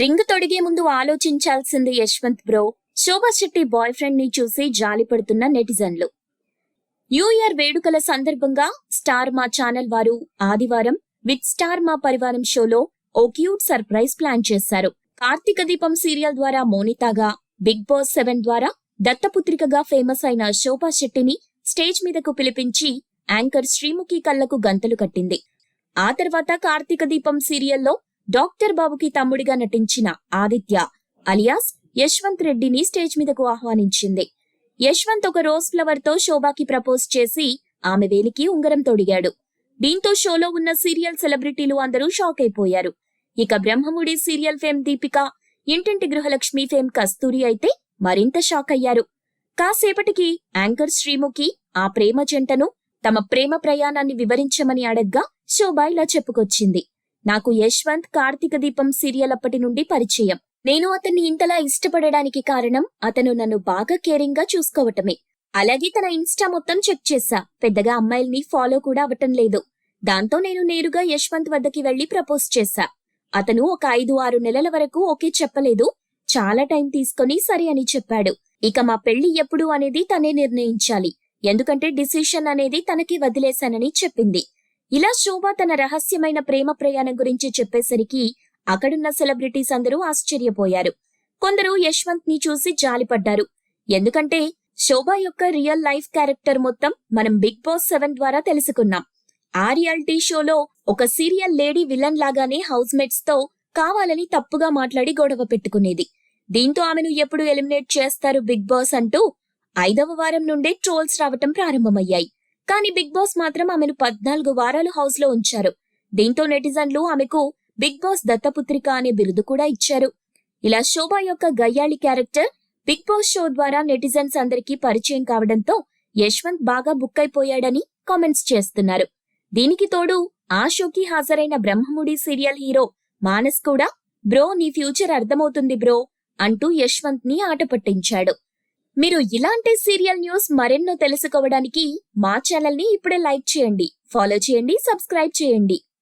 Ring తొడిగే ముందు ఆలోచించాల్సింది Yashwant bro. Shobha Shetty boy friend ని చూసి జాలి పడుతున్న నెటిజన్లు. న్యూ ఇయర్ వేడుకల సందర్భంగా స్టార్ మా ఛానల్ వారు ఆదివారం విత్ స్టార్ మా పరివారం షోలో ఓ క్యూట్ సర్ప్రైజ్ ప్లాన్ చేశారు. కార్తీక దీపం సీరియల్ ద్వారా మోనితాగా, బిగ్ బాస్ 7 ద్వారా దత్తపుత్రికగా ఫేమస్ అయిన శోభా శెట్టిని స్టేజ్ మీదకు పిలిపించి యాంకర్ శ్రీముఖి కళ్లకు గంతలు కట్టింది. ఆ తర్వాత కార్తీక దీపం సీరియల్లో డాక్టర్ బాబుకి తమ్ముడిగా నటించిన ఆదిత్య అలియాస్ యశ్వంత్ రెడ్డిని స్టేజ్ మీదకు ఆహ్వానించింది. యశ్వంత్ ఒక రోజ్ ఫ్లవర్ తో శోభాకి ప్రపోజ్ చేసి ఆమె వేలికి ఉంగరం తొడిగాడు. దీంతో షోలో ఉన్న సీరియల్ సెలబ్రిటీలు అందరూ షాక్ అయిపోయారు. ఇక బ్రహ్మముడి సీరియల్ ఫేమ్ దీపిక, ఇంటింటి గృహలక్ష్మి ఫేమ్ కస్తూరి అయితే మరింత షాక్ అయ్యారు. కాసేపటికి యాంకర్ శ్రీముఖి ఆ ప్రేమ జంటను తమ ప్రేమ ప్రయాణాన్ని వివరించమని అడగ్గా శోభా ఇలా చెప్పుకొచ్చింది. నాకు యశ్వంత్ కార్తీక దీపం సీరియల్ అప్పటి నుండి పరిచయం. నేను అతన్ని ఇంతలా ఇష్టపడడానికి కారణం అతను నన్ను బాగా కేరింగ్ గా చూసుకోవటమే. అలాగే తన ఇన్స్టా మొత్తం చెక్ చేశా. పెద్దగా అమ్మాయిల్ని ఫాలో కూడా అవటం లేదు. దాంతో నేను నేరుగా యశ్వంత్ వద్దకి వెళ్లి ప్రపోజ్ చేశా. అతను ఒక 5-6 నెలల వరకు ఓకే చెప్పలేదు. చాలా టైం తీసుకుని సరే అని చెప్పాడు. ఇక మా పెళ్లి ఎప్పుడు అనేది తనే నిర్ణయించాలి, ఎందుకంటే డిసిషన్ అనేది తనకి వదిలేశానని చెప్పింది. ఇలా శోభ తన రహస్యమైన ప్రేమ ప్రయాణం గురించి చెప్పేసరికి అక్కడున్న సెలబ్రిటీస్ అందరూ ఆశ్చర్యపోయారు. కొందరు యశ్వంత్ ని చూసి జాలిపడ్డారు. ఎందుకంటే శోభ యొక్క రియల్ లైఫ్ క్యారెక్టర్ మొత్తం మనం బిగ్ బాస్ 7 ద్వారా తెలుసుకున్నాం. ఆ రియాలిటీ షోలో ఒక సీరియల్ లేడీ విలన్ లాగానే హౌస్ మేట్స్ తో కావాలని తప్పుగా మాట్లాడి గొడవ పెట్టుకునేది. దీంతో ఆమెను ఎప్పుడు ఎలిమినేట్ చేస్తారు బిగ్ బాస్ అంటూ 5వ వారం నుండే ట్రోల్స్ రావటం ప్రారంభమయ్యాయి. కానీ బిగ్ బాస్ మాత్రం ఆమెను 14 వారాలు హౌస్ లో ఉంచారు. దీంతో నెటిజన్లు ఆమెకు బిగ్ బాస్ దత్తపుత్రిక అనే బిరుదు కూడా ఇచ్చారు. ఇలా శోభ యొక్క గయ్యాళి క్యారెక్టర్ బిగ్ బాస్ షో ద్వారా నెటిజన్స్ అందరికీ పరిచయం కావడంతో యశ్వంత్ బాగా బుక్ అయిపోయాడని కామెంట్స్ చేస్తున్నారు. దీనికి తోడు ఆ షోకి హాజరైన బ్రహ్మముడి సీరియల్ హీరో మానస్ కూడా బ్రో నీ ఫ్యూచర్ అర్థమవుతుంది బ్రో అంటూ యశ్వంత్ ని ఆట పట్టించాడు. మీరు ఇలాంటి సీరియల్ న్యూస్ మరెన్నో తెలుసుకోవడానికి మా ఛానల్ ని ఇప్పుడే లైక్ చేయండి, ఫాలో చేయండి, సబ్స్క్రైబ్ చేయండి.